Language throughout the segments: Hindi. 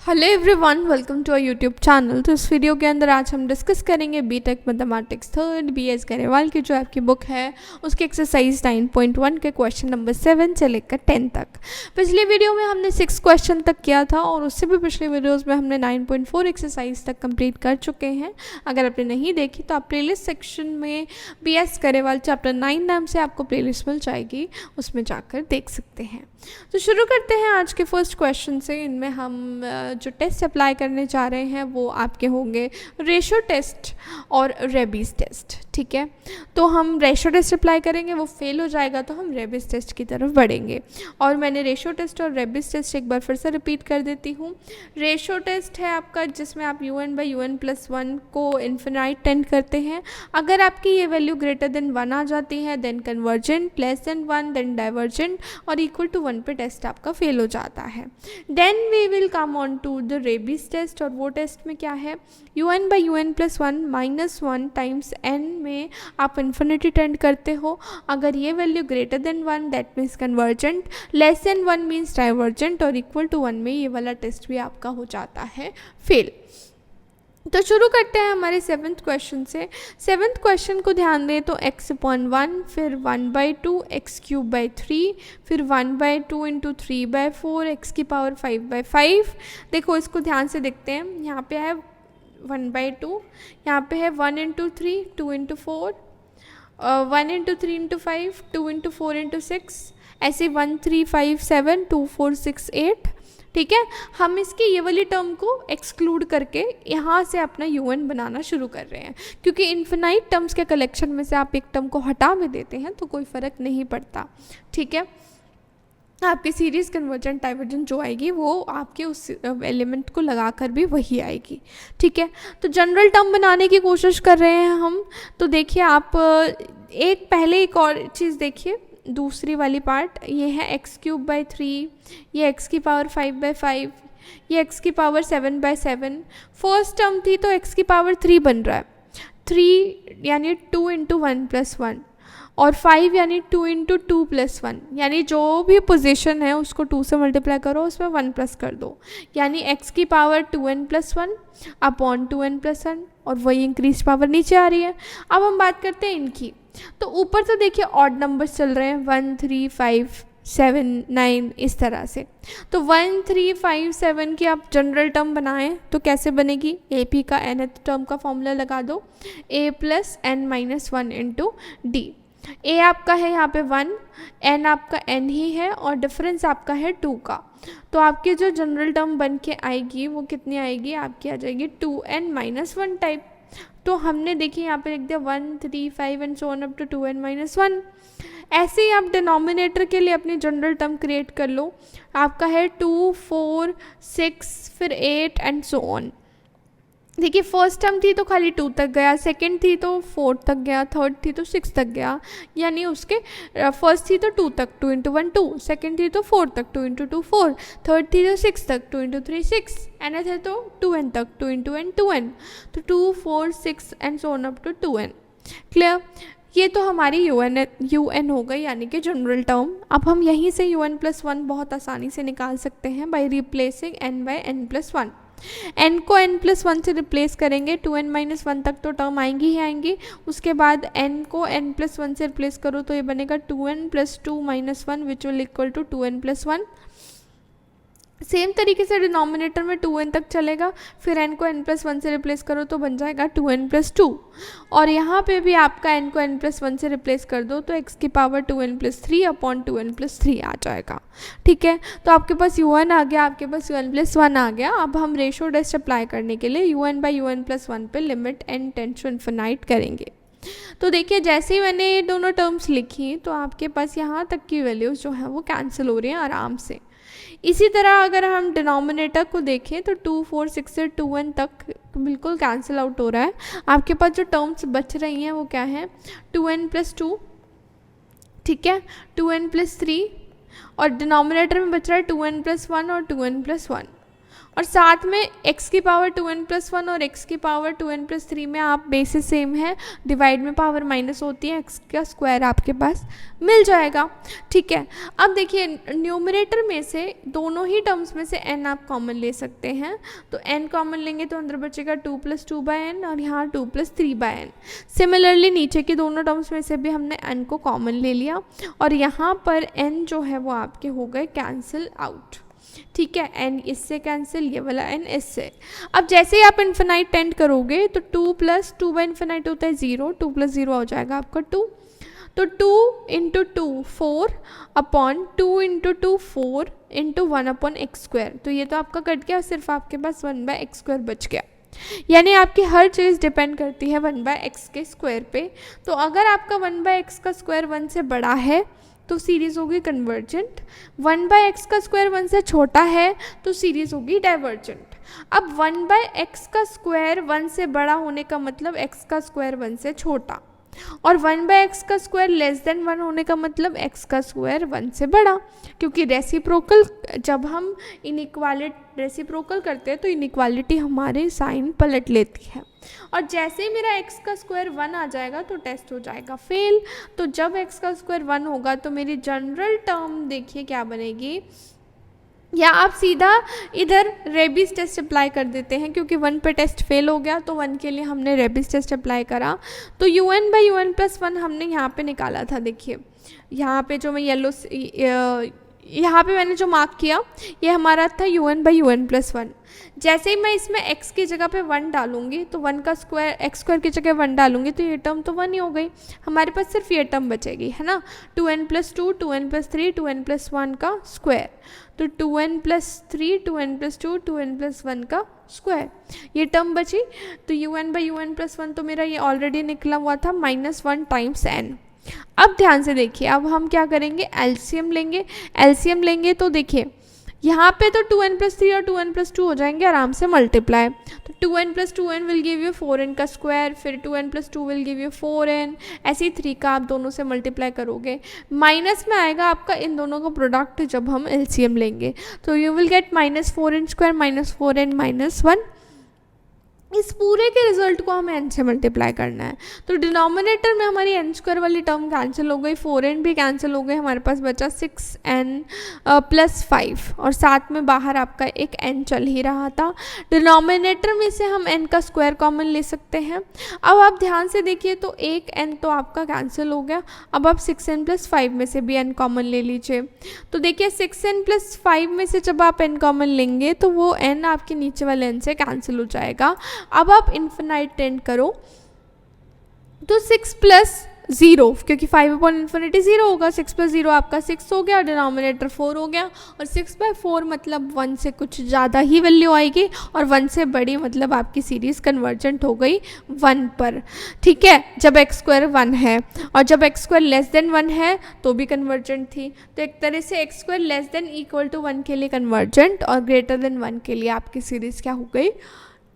Hello everyone, welcome to our YouTube channel. तो इस वीडियो के अंदर आज हम डिस्कस करेंगे B Tech mathematics third B S Grewal की जो आपकी बुक है उसके एक्सरसाइज 9.1 के क्वेश्चन नंबर 7 से लेकर 10 तक। पिछले वीडियो में हमने 6 क्वेश्चन तक किया था और उससे भी पिछले वीडियोस में हमने 9.4 एक्सरसाइज तक कंप्लीट कर चुके हैं। अगर आपने नहीं देखी तो आप प्लेलिस्ट सेक्शन में बीएस गरेवाल चैप्टर 9 नाम से आपको प्लेलिस्ट मिल जाएगी, उसमें जाकर देख सकते हैं। तो शुरू करते हैं आज के फर्स्ट क्वेश्चन से। इनमें हम जो टेस्ट अप्लाई करने जा रहे हैं वो आपके होंगे रेशो टेस्ट और रेबीज़ टेस्ट। ठीक है, तो हम रेशो टेस्ट अप्लाई करेंगे, वो फेल हो जाएगा तो हम रेबीज़ टेस्ट की तरफ बढ़ेंगे। और मैंने रेशो टेस्ट और रेबीज़ टेस्ट एक बार फिर से रिपीट कर देती हूँ। रेशो टेस्ट है आपका जिसमें आप UN/UN+1 को इन्फिनाइट टेंड करते हैं। अगर आपकी ये वैल्यू ग्रेटर देन 1 आ जाती है then convergent, less than 1 then divergent और इक्वल टू 1 पे टेस्ट आपका फेल हो जाता है। Then we will come on to the rabies test. और वो टेस्ट में क्या है, UN/UN+1 -1 टाइम्स n में आप इन्फिनिटी टेंड करते हो। अगर ये value greater than 1 that means convergent, less than 1 means divergent और इक्वल टू 1 में ये वाला टेस्ट भी आपका हो जाता है फेल। तो शुरू करते हैं हमारे 7th क्वेश्चन से। 7th क्वेश्चन को ध्यान दें तो x/1, फिर 1/2 x³ फिर 1/2 इंटू 3/4 x⁴ 5/5। देखो इसको ध्यान से देखते हैं। यहाँ पे है 1/2, यहाँ पे है 1 into 3 2 into 4, 1 into 3 into 5 2 into 4 into 6, ऐसे 1 3 5 7 2 4 6 8। ठीक है, हम इसकी ये वाली टर्म को एक्सक्लूड करके यहाँ से अपना UN बनाना शुरू कर रहे हैं, क्योंकि इन्फिनाइट टर्म्स के कलेक्शन में से आप एक टर्म को हटा भी देते हैं तो कोई फ़र्क नहीं पड़ता। ठीक है, आपकी सीरीज़ कन्वर्जेंट डाइवर्जेंट जो आएगी वो आपके उस एलिमेंट को लगाकर भी वही आएगी। ठीक है, तो जनरल टर्म बनाने की कोशिश कर रहे हैं हम। तो देखिए आप एक और चीज़ देखिए, दूसरी वाली पार्ट ये है x³ ये x⁵ 5/5, ये x⁵ 7/7। फर्स्ट टर्म थी तो x⁵ बन रहा है, 3 यानी 2 इंटू 1+1 और 5 यानी 2 इंटू 2+1, यानी जो भी पोजीशन है उसको 2 से मल्टीप्लाई करो, उसमें 1 प्लस कर दो, यानी x⁵ 2n+1 अपॉन 2n+1 और वही इंक्रीज पावर नीचे आ रही है। अब हम बात करते हैं इनकी। तो ऊपर तो देखिए ऑड नंबर्स चल रहे हैं 1 3 5 7 9 इस तरह से। तो 1 3 5 7 की आप जनरल टर्म बनाएं तो कैसे बनेगी, AP का nth टर्म का फॉर्मूला लगा दो, A + n-1 into D। A आपका है यहाँ पे 1, n आपका n ही है और डिफरेंस आपका है 2 का। तो आपकी जो जनरल टर्म बन के आएगी वो कितनी आएगी, आपकी आ जाएगी 2n-1 टाइप। तो हमने देखिए यहाँ पे लिख दिया 1 3 5 and so on up to 2n-1। ऐसे ही आप डिनोमिनेटर के लिए अपनी जनरल टर्म क्रिएट कर लो। आपका है 2 4 6 फिर 8 एंड सो ऑन। देखिए फर्स्ट टर्म थी तो खाली 2 तक गया, सेकंड थी तो 4 तक गया, थर्ड थी तो 6 तक गया, यानी उसके फर्स्ट थी तो 2 तक 2 इंटू 1 2, सेकंड थी तो 4 तक 2 इंटू 2 4, थर्ड थी तो 6 तक 2 इंटू 3 6, nth है तो 2n तक 2 इंटू n 2n। तो 2 4 6 and so on up to 2n। Clear, ये तो हमारी UN हो गई, यानी कि जनरल टर्म। अब हम यहीं से UN+1 बहुत आसानी से निकाल सकते हैं बाय रिप्लेसिंग n/n+1। n को n+1 से रिप्लेस करेंगे, 2n-1 तक तो टर्म आएंगी ही आएंगी। उसके बाद n को n+1 से रिप्लेस करो तो ये बनेगा 2n + 2 - 1 which will equal to 2n+1। Same तरीके से डिनोमिनेटर में 2n तक चलेगा, फिर n को n+1 से रिप्लेस करो तो बन जाएगा 2n + 2। और यहाँ पे भी आपका n को n+1 से रिप्लेस कर दो तो x⁵ 2n+3 अपॉन 2n+3 आ जाएगा। ठीक है, तो आपके पास UN आ गया, आपके पास UN+1 आ गया। अब हम रेशो टेस्ट अप्लाई करने के लिए UN/UN+1 पे limit n tends to infinite करेंगे। तो देखिए जैसे ही मैंने ये दोनों टर्म्स लिखी तो आपके पास यहाँ तक की वैल्यूज़ जो हैं वो कैंसिल हो रही हैं आराम से। इसी तरह अगर हम डिनोमिनेटर को देखें तो 2 4 6 से 2n तक बिल्कुल कैंसिल आउट हो रहा है। आपके पास जो टर्म्स बच रही हैं वो क्या है, 2n+2, ठीक है, 2n+3 और डिनोमिनेटर में बच रहा है 2n+1 और 2n+1। और साथ में x की पावर 2n+1 और x की पावर 2n+3 में आप बेसिस सेम है, डिवाइड में पावर माइनस होती है, x का स्क्वायर आपके पास मिल जाएगा। ठीक है, अब देखिए न्यूमरेटर में से दोनों ही टर्म्स में से n आप कॉमन ले सकते हैं, तो n कॉमन लेंगे तो अंदर बचेगा 2 + 2/n और यहाँ 2 + 3/n। सिमिलरली नीचे के दोनों टर्म्स में से भी हमने n को कॉमन ले लिया और यहाँ पर n जो है वो आपके हो गए कैंसिल आउट। ठीक है, n इससे कैंसिल, ये वाला n इससे। अब जैसे ही आप इन्फिनाइट टेंड करोगे तो 2 + 2/∞ होता है 0, 2 + 0 हो जाएगा आपका 2, तो 2 × 2 4 अपॉन 2 × 2 4 × 1/x²। तो ये तो आपका कट गया, सिर्फ आपके पास 1/x² बच गया। यानी आपकी हर चीज़ डिपेंड करती है 1/x के स्क्वायर पे। तो अगर आपका 1/x का स्क्वायर 1 से बड़ा है तो सीरीज होगी कन्वर्जेंट, 1/x का स्क्वायर 1 से छोटा है तो सीरीज होगी डाइवर्जेंट। अब 1/x का स्क्वायर 1 से बड़ा होने का मतलब x का स्क्वायर 1 से छोटा, और 1/x का स्क्वायर लेस देन 1 होने का मतलब x का स्क्वायर 1 से बड़ा, क्योंकि रेसिप्रोकल जब हम इनइक्वालिटी रेसिप्रोकल करते हैं तो इनइक्वालिटी हमारे साइन पलट लेती है। और जैसे ही मेरा x का स्क्वायर 1 आ जाएगा तो टेस्ट हो जाएगा फेल। तो जब x का स्क्वायर 1 होगा तो मेरी जनरल टर्म देखिए क्या बनेगी, या आप सीधा इधर रेबीज टेस्ट अप्लाई कर देते हैं, क्योंकि 1 पे टेस्ट फेल हो गया तो 1 के लिए हमने रेबीज टेस्ट अप्लाई करा। तो un/un+1 हमने यहाँ पे निकाला था। देखिए यहाँ पे जो मैं येलो यहाँ पे मैंने जो मार्क किया ये हमारा था un/un+1। जैसे ही मैं इसमें x की जगह पे 1 डालूंगी तो 1 का स्क्वायर x² की जगह 1 डालूंगी तो ये टर्म तो 1 ही हो गई, हमारे पास सिर्फ ये टर्म बचेगी, है ना। 2n+2 2n+3 2n+1 का स्क्वायर, तो 2n+3 2n+2 2n+1 का स्क्वायर, ये टर्म बची। तो un/un+1 तो मेरा ये ऑलरेडी निकला हुआ था -1 टाइम्स n। अब ध्यान से देखिए, अब हम क्या करेंगे, एलसीएम लेंगे। एलसीएम लेंगे तो देखिए यहाँ पे तो 2n+3 और 2n+2 हो जाएंगे आराम से मल्टीप्लाई, तो 2n+2n will give you 4n का स्क्वायर, फिर 2n+2 will give you 4n, ऐसे ही 3 का आप दोनों से मल्टीप्लाई करोगे, माइनस में आएगा आपका इन दोनों का प्रोडक्ट जब हम एलसीएम लेंगे, तो you will get -4n² -4n -1। इस पूरे के रिजल्ट को हमें n से मल्टीप्लाई करना है, तो डिनोमिनेटर में हमारी n² वाली टर्म कैंसिल हो गई, 4n भी कैंसिल हो गई, हमारे पास बचा 6n + 5 और साथ में बाहर आपका एक n चल ही रहा था। डिनोमिनेटर में से हम n का स्क्वायर कॉमन ले सकते हैं। अब आप ध्यान से देखिए तो एक n तो आपका कैंसिल हो गया, अब आप 6n + 5 में से भी n कॉमन ले लीजिए। तो देखिए 6n + 5 में से जब आप n कॉमन लेंगे तो वो n आपके नीचे वाले n से कैंसिल हो जाएगा। अब आप इन्फिनाइट टेंड करो तो 6 + 0, क्योंकि 5/∞ 0 होगा, 6 + 0 आपका 6 हो गया, डिनोमिनेटर 4 हो गया, और 6/4 मतलब 1 से कुछ ज़्यादा ही वैल्यू आएगी, और 1 से बड़ी मतलब आपकी सीरीज़ कन्वर्जेंट हो गई 1 पर। ठीक है, जब x² 1 है और जब x² लेस देन 1 है तो भी कन्वर्जेंट थी, तो एक तरह से x² less than equal to 1 के लिए कन्वर्जेंट और ग्रेटर देन 1 के लिए आपकी सीरीज़ क्या हो गई,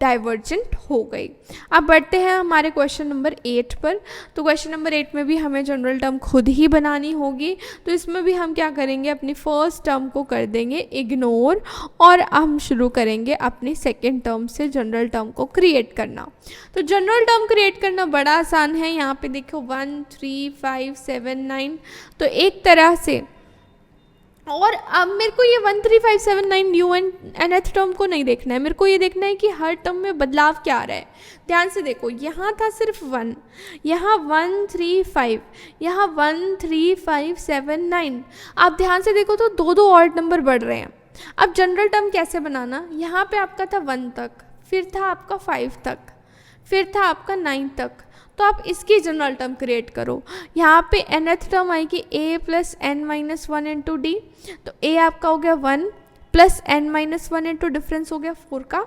डाइवर्जेंट हो गई। अब बढ़ते हैं हमारे क्वेश्चन नंबर 8 पर। तो क्वेश्चन नंबर 8 में भी हमें जनरल टर्म खुद ही बनानी होगी, तो इसमें भी हम क्या करेंगे, अपनी फर्स्ट टर्म को कर देंगे इग्नोर और हम शुरू करेंगे अपनी सेकेंड टर्म से जनरल टर्म को क्रिएट करना। तो जनरल टर्म क्रिएट करना बड़ा आसान है, यहाँ पे देखो 1 3 5 7 9, तो एक तरह से, और अब मेरे को ये 1 3 5 7 9 nth टर्म को नहीं देखना है, मेरे को ये देखना है कि हर टर्म में बदलाव क्या आ रहा है। ध्यान से देखो, यहाँ था सिर्फ 1, यहाँ 1 3 5, यहाँ 1 3 5 7 9। आप ध्यान से देखो तो 2 ऑड नंबर बढ़ रहे हैं। अब जनरल टर्म कैसे बनाना, यहाँ पे आपका था 1 तक, फिर था आपका 5 तक, फिर था आपका 9 तक, तो आप इसकी जनरल टर्म क्रिएट करो। यहाँ पे nth टर्म आएगी a + n - 1 × d, तो a आपका हो गया 1 + n - 1 इंटू डिफरेंस हो गया 4 का,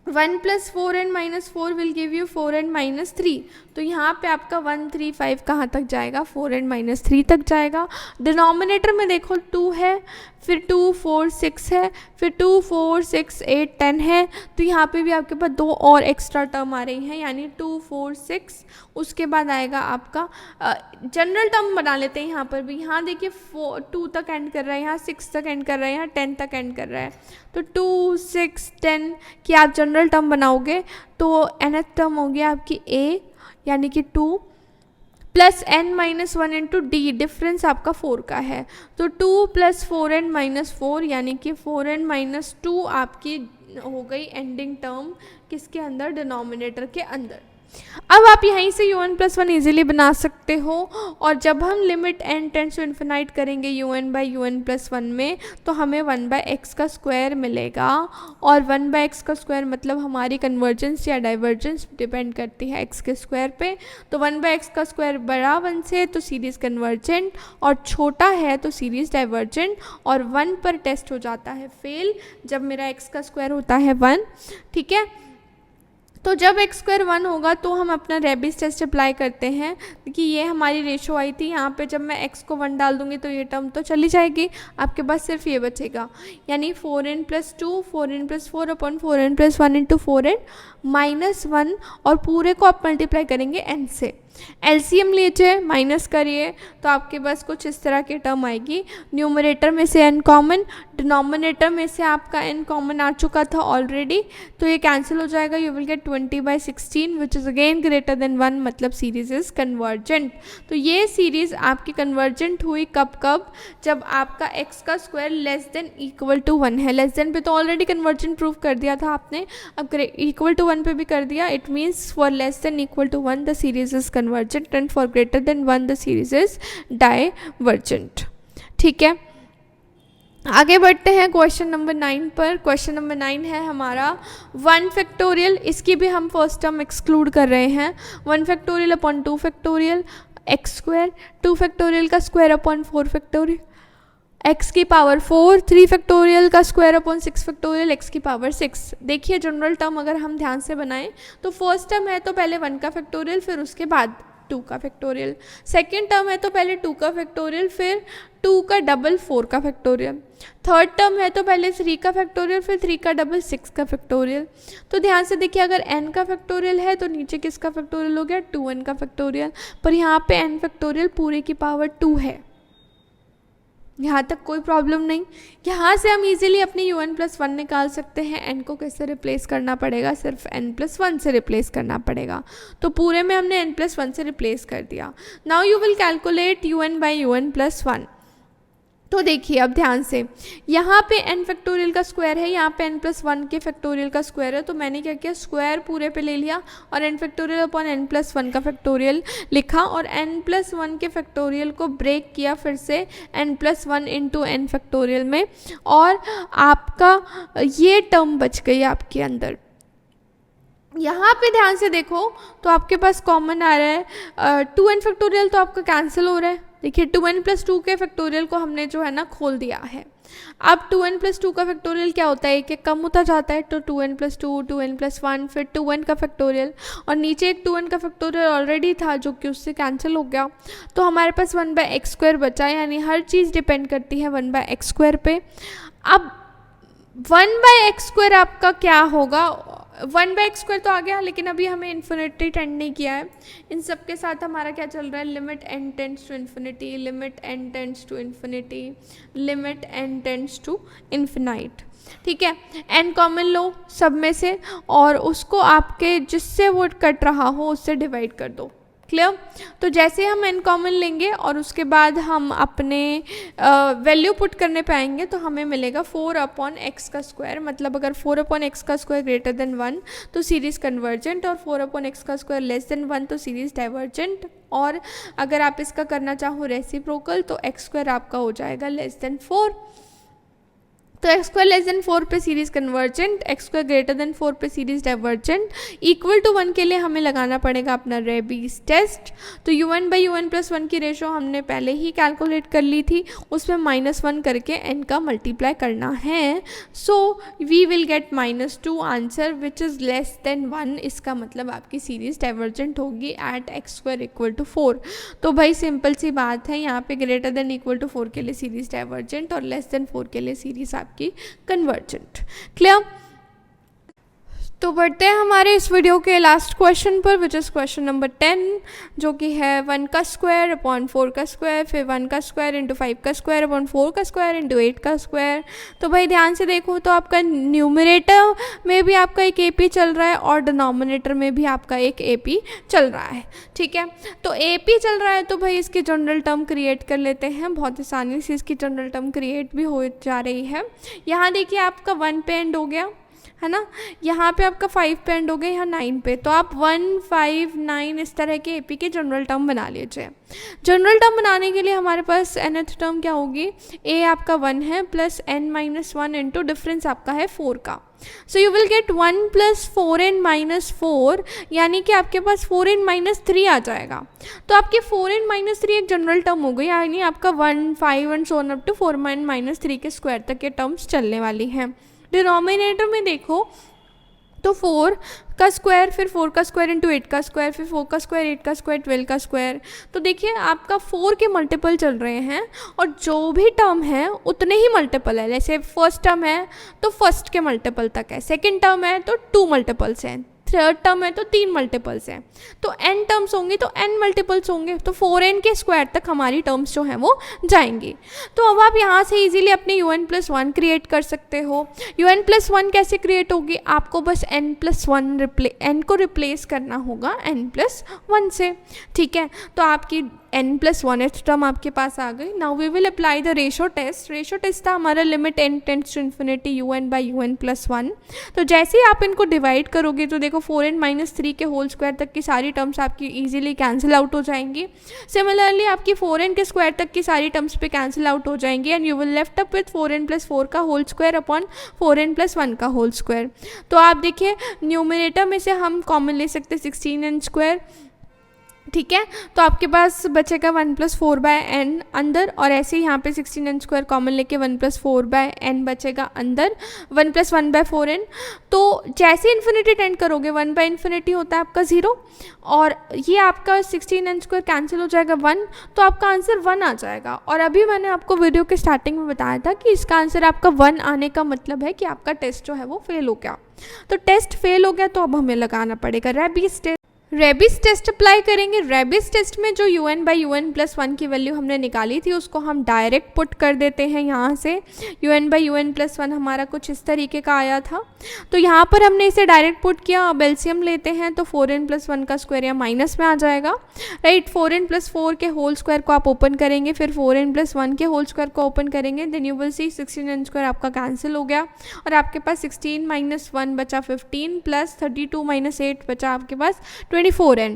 1 + 4n - 4 will give you 4n - 3, तो यहाँ पे आपका 1 3 5 कहाँ तक जाएगा, 4n - 3 तक जाएगा। डिनोमिनेटर में देखो 2 है, फिर 2 4 6 है, फिर 2 4 6 8 10 है। तो यहाँ पे भी आपके पास 2 और एक्स्ट्रा टर्म आ रही हैं, यानी 2 4 6। उसके बाद आएगा आपका जनरल टर्म बना लेते हैं यहाँ पर भी। यहाँ देखिए 2 तक एंड कर रहा है, यहाँ 6 तक एंड कर रहा है, यहाँ 10 तक एंड कर रहा है। तो 2 6 10 की आप जनरल टर्म बनाओगे तो nth टर्म होगी आपकी a, यानी कि 2 plus n-1 into D, difference आपका 4 का है। तो 2 प्लस 4n-4 यानी कि 4n-2 आपकी हो गई एंडिंग टर्म किसके अंदर, डिनोमिनेटर के अंदर। अब आप यहीं से un+1 इजीली बना सकते हो, और जब हम limit n tends to infinite करेंगे un/un+1 में तो हमें 1/x का स्क्वायर मिलेगा, और 1/x का स्क्वायर मतलब हमारी कन्वर्जेंस या डाइवर्जेंस डिपेंड करती है x के स्क्वायर पे। तो 1/x का स्क्वायर बड़ा 1 से तो सीरीज़ कन्वर्जेंट, और छोटा है तो सीरीज़ डाइवर्जेंट, और 1 पर टेस्ट हो जाता है फेल जब मेरा x का स्क्वायर होता है 1। ठीक है, तो जब x स्क्वायर 1 होगा तो हम अपना रेबिस टेस्ट अप्लाई करते हैं कि ये हमारी रेशो आई थी। यहाँ पे जब मैं x को 1 डाल दूँगी तो ये टर्म तो चली जाएगी, आपके पास सिर्फ ये बचेगा, यानी 4n+2 4n+4 upon 4n+1 into 4n-1, और पूरे को आप मल्टीप्लाई करेंगे n से। एलसीएम लीजिए, माइनस करिए तो आपके पास कुछ इस तरह की टर्म आएगी। न्यूमरेटर में से n कॉमन, डिनोमिनेटर में से आपका n कॉमन आ चुका था ऑलरेडी, तो ये कैंसिल हो जाएगा। You will get 20/16 which is again greater than 1, मतलब सीरीज इज़ कन्वर्जेंट। तो ये सीरीज़ आपकी कन्वर्जेंट हुई कब, जब आपका x का square less than equal to 1 है। लेस देन पे तो ऑलरेडी कन्वर्जेंट प्रूव कर दिया था आपने, अब इक्वल टू 1 पे भी कर दिया। It means for less than equal to 1 the series is convergent, and for greater than 1 the series is divergent. ठीक है, आगे बढ़ते हैं क्वेश्चन नंबर 9 पर। क्वेश्चन नंबर 9 है हमारा 1 फैक्टोरियल, इसकी भी हम फर्स्ट टर्म एक्सक्लूड कर रहे हैं। 1 factorial upon 2 factorial x square, 2 factorial का स्क्वायर अपॉन 4 फैक्टोरियल x की पावर 4, 3 फैक्टोरियल का स्क्वायर अपॉन 6 फैक्टोरियल x की पावर 6। देखिए जनरल टर्म अगर हम ध्यान से बनाएं तो फर्स्ट टर्म है तो पहले 1 का फैक्टोरियल, फिर उसके बाद 2 का फैक्टोरियल। सेकेंड टर्म है तो पहले 2 का फैक्टोरियल, फिर 2 का डबल 4 का फैक्टोरियल। थर्ड टर्म है तो पहले 3 का फैक्टोरियल, फिर 3 का डबल 6 का फैक्टोरियल। तो ध्यान से देखिए, अगर n का फैक्टोरियल है तो नीचे किसका फैक्टोरियल हो गया, 2n का फैक्टोरियल, पर यहाँ पे n फैक्टोरियल पूरे की पावर 2 है। यहाँ तक कोई प्रॉब्लम नहीं। यहाँ से हम इजीली अपनी un+1 निकाल सकते हैं। n को कैसे रिप्लेस करना पड़ेगा, सिर्फ n+1 से रिप्लेस करना पड़ेगा। तो पूरे में हमने n+1 से रिप्लेस कर दिया। Now you will calculate un/un+1। तो देखिए अब ध्यान से, यहाँ पे n फैक्टोरियल का स्क्वायर है, यहाँ पे n+1 के फैक्टोरियल का स्क्वायर है, तो मैंने क्या किया, स्क्वायर पूरे पे ले लिया और n फैक्टोरियल अपॉन n+1 का फैक्टोरियल लिखा, और n+1 के फैक्टोरियल को ब्रेक किया फिर से n+1 इंटू n फैक्टोरियल में, और आपका ये टर्म बच गई आपके अंदर। यहाँ पे ध्यान से देखो तो आपके पास कॉमन आ रहा है 2n फैक्टोरियल, तो आपका कैंसिल हो रहा है। देखिए 2n+2 के फैक्टोरियल को हमने जो है ना खोल दिया है। अब 2n+2 का फैक्टोरियल क्या होता है कि कम होता जाता है, तो 2n+2 2n+1 फिर 2n का फैक्टोरियल, और नीचे एक 2n का फैक्टोरियल ऑलरेडी था जो कि उससे कैंसिल हो गया। तो हमारे पास 1/x² बचा, यानी हर चीज़ डिपेंड करती है 1/x² पे। अब 1/x² आपका क्या होगा, 1/x² तो आ गया, लेकिन अभी हमें इन्फिनिटी टेंड नहीं किया है। इन सब के साथ हमारा क्या चल रहा है, limit n tends to infinity, limit n tends to infinity, limit n tends to infinite. ठीक है, n कॉमन लो सब में से, और उसको आपके जिससे वो कट रहा हो उससे डिवाइड कर दो। क्लियर। तो जैसे हम n कॉमन लेंगे और उसके बाद हम अपने वैल्यू पुट करने पे आएंगे तो हमें मिलेगा 4/x का स्क्वायर। मतलब अगर 4/x का स्क्वायर ग्रेटर देन 1 तो सीरीज़ कन्वर्जेंट, और 4/x का स्क्वायर लेस देन 1 तो सीरीज़ डाइवर्जेंट। और अगर आप इसका करना चाहो रेसिप्रोकल तो x स्क्वायर आपका हो जाएगा लेस देन 4। तो एक्स स्क्वायर लेस देन 4 पे series convergent, x square greater than 4 पे सीरीज डाइवर्जेंट, इक्वल टू 1 के लिए हमें लगाना पड़ेगा अपना रेबीज टेस्ट। तो UN/UN+1 की रेशो हमने पहले ही कैलकुलेट कर ली थी, उसमें -1 करके n का मल्टीप्लाई करना है। So we will get -2 answer which is less than 1। इसका मतलब आपकी सीरीज डाइवर्जेंट होगी at x square equal to 4। तो भाई सिंपल सी बात है, यहाँ पे ग्रेटर देन इक्वल टू 4 के लिए सीरीज डाइवर्जेंट और लेस देन 4 के लिए सीरीज आपकी कन्वर्जेंट। क्लियर? तो बढ़ते हैं हमारे इस वीडियो के लास्ट क्वेश्चन पर, विच इज़ क्वेश्चन नंबर 10, जो कि है 1 का स्क्वायर अपॉन 4 का स्क्वायर, फिर 1 का स्क्वायर इंटू 5 का स्क्वायर अपॉन 4 का स्क्वायर इंटू 8 का स्क्वायर। तो भाई ध्यान से देखो, तो आपका न्यूमरेटर में भी आपका एक AP चल रहा है और डिनोमिनेटर में भी आपका एक AP चल रहा है। ठीक है, तो AP चल रहा है तो भाई इसकी जनरल टर्म क्रिएट कर लेते हैं। बहुत आसानी से इसकी जनरल टर्म क्रिएट भी हो जा रही है। यहाँ देखिए आपका 1 पे एंड हो गया है ना, यहाँ पे आपका 5 पे एंड हो गया, यहाँ 9 पे। तो आप 1, 5, 9 इस तरह के AP के जनरल टर्म बना लीजिए। जनरल टर्म बनाने के लिए हमारे पास nth टर्म क्या होगी, A आपका 1 है प्लस n-1 इंटू डिफरेंस आपका है 4 का। So you will get 1 + 4n-4, यानी कि आपके पास 4n-3 आ जाएगा। तो आपके 4n-3 एक जनरल टर्म हो गई, यानी आपका 1, 5 and so on up to 4n-3 के स्क्वायर तक के टर्म्स चलने वाली हैं। डिनोमिनेटर में देखो तो 4 का स्क्वायर, फिर 4 का स्क्वायर इंटू 8 का स्क्वायर, फिर 4 का स्क्वायर, 8 का स्क्वायर, 12 का स्क्वायर। तो देखिए आपका 4 के मल्टीपल चल रहे हैं और जो भी टर्म है उतने ही मल्टीपल है। जैसे फर्स्ट टर्म है तो फर्स्ट के मल्टीपल तक है, सेकंड टर्म है तो 2 मल्टीपल्स हैं, थर्ड टर्म है तो 3 मल्टीपल्स हैं। तो n टर्म्स होंगी तो n मल्टीपल्स होंगे, तो 4n के स्क्वायर तक हमारी टर्म्स जो हैं वो जाएंगी। तो अब आप यहाँ से इजीली अपने UN+1 क्रिएट कर सकते हो। UN+1 कैसे क्रिएट होगी, आपको बस n को रिप्लेस करना होगा n+1 से। ठीक है, तो आपकी n+1th टर्म आपके पास आ गई। Now we will apply the ratio test. Ratio test था हमारा limit n tends to infinity UN/UN+1। तो जैसे ही आप इनको डिवाइड करोगे तो देखो 4n-3 के होल स्क्वायर तक की सारी टर्म्स आपकी इजीली कैंसिल आउट हो जाएंगी। सिमिलरली आपकी 4n के स्क्वायर तक की सारी टर्म्स पे कैंसिल आउट हो जाएंगी and you will left up with 4n+4 का होल स्क्वायर अपॉन 4n+1 का होल स्क्वायर। तो आप देखिए न्यूमरेटर में से हम कॉमन ले सकते 16n²। ठीक है, तो आपके पास बचेगा 1 + 4/n अंदर, और ऐसे ही यहाँ पे 16n² कॉमन लेके 1 + 4/n बचेगा अंदर, 1 + 1/4n। तो जैसे इन्फिनिटी टेंड करोगे 1/∞ होता है आपका 0, और ये आपका 16n² कैंसिल हो जाएगा 1, तो आपका आंसर 1 आ जाएगा। और अभी मैंने आपको वीडियो के स्टार्टिंग में बताया था कि इसका आंसर आपका 1 आने का मतलब है कि आपका टेस्ट जो है वो फेल हो गया। तो टेस्ट फेल हो गया तो अब हमें लगाना पड़ेगा rabies test. Rabies test apply करेंगे। रेबीज टेस्ट में जो UN/UN+1 की वैल्यू हमने निकाली थी उसको हम डायरेक्ट पुट कर देते हैं यहाँ से। UN/UN+1 हमारा कुछ इस तरीके का आया था, तो यहाँ पर हमने इसे डायरेक्ट पुट किया। अब एलसीएम लेते हैं तो 4n+1 का स्क्वायर या माइनस में आ जाएगा, राइट। 4n+4 के होल स्क्वायर को आप ओपन करेंगे, फिर 4n+1 के होल स्क्वायर को ओपन करेंगे, then you will see 16n² आपका कैंसिल हो गया और आपके पास 16 - 1 बचा 15 प्लस 32 - 8 बचा आपके पास 24n।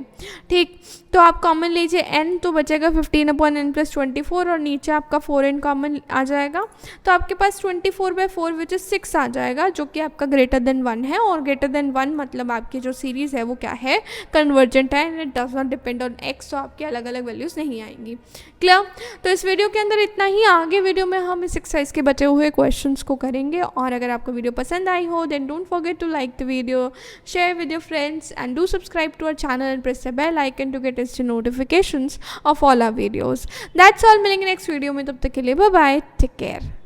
ठीक, तो आप कॉमन लीजिए n, तो बचेगा 15/n+24 और नीचे आपका 4n कॉमन आ जाएगा। तो आपके पास 24/4 विच इज 6 आ जाएगा, जो कि आपका ग्रेटर देन 1 है। और ग्रेटर देन 1 मतलब आपकी जो सीरीज़ है वो क्या है, कन्वर्जेंट है and it does not depend on x। तो आपकी अलग अलग वैल्यूज़ नहीं आएंगी। क्लियर? तो इस वीडियो के अंदर इतना ही। आगे वीडियो में हम इस एक्सरसाइज के बचे हुए क्वेश्चंस को करेंगे। और अगर आपको वीडियो पसंद आई हो then don't forget to like the video, share with your friends and do subscribe to our channel and press the bell icon to get instant notifications of all our videos. That's all. मिलेंगे नेक्स्ट वीडियो में, तब तक के लिए बाय बाय, टेक केयर।